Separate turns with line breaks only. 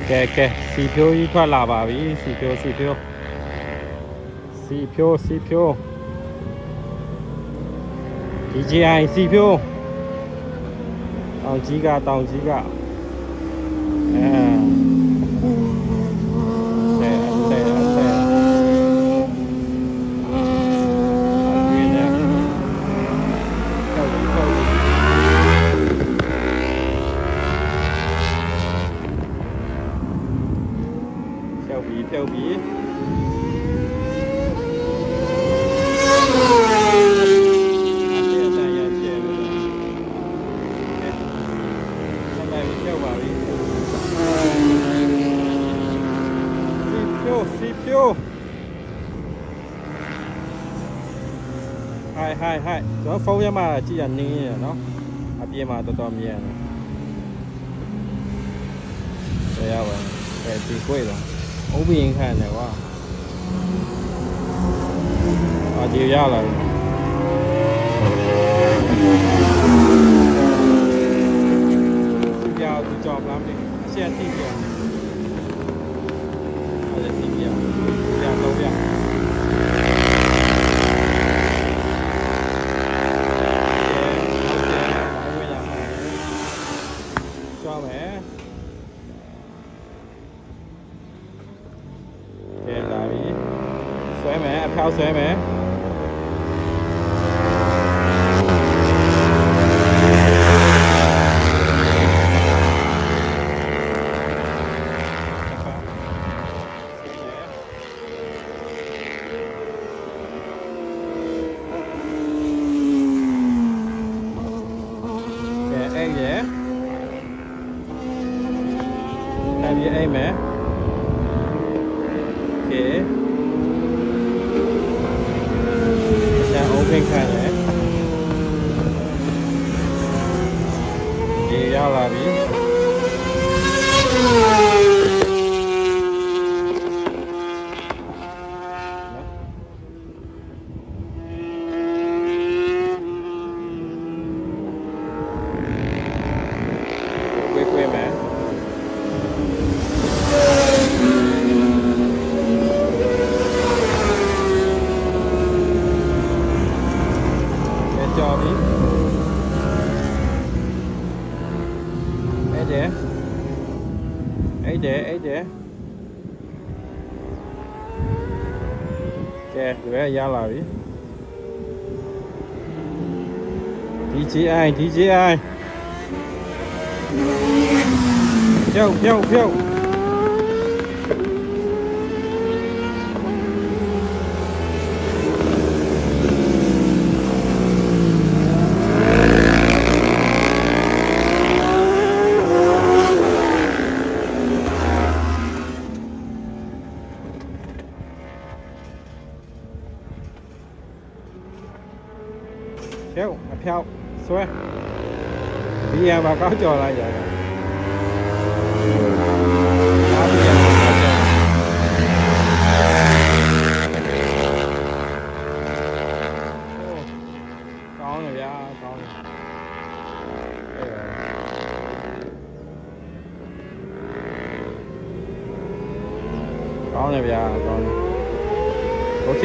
ကဲစီဖြိုးကြီးထွက်လာပါပြီစီဖြိုးဒီဂျီအိုင်စီဖြိုးတောင်ကြီးကပြုတ်ပြီးစီဖြိုးဟိုင်ကျွန်တော်ဖုန်းရမှာကြည့်ရနင်းရနော်အပြင်မှာတော်မြန်တယ်ရပါဒီကွေးတော့欧比人看的哇，啊，就要了。要就找不了的，现在地标，还是地标，要都要。抓没？水没？漂水没？A没？ OK。OK 看嘞，也要了比。贵没？叫比。哎姐，ကဲဒီဘက်ရလာပြီ DJI ဖြုတ်ဖြုတ်အဖြောက်ဆွဲဒီရမှာကောက်ကြော်လိုက်ရတယ်ကောင်းတယ်ဗျာကောင်းတယ်ဗျာโอเค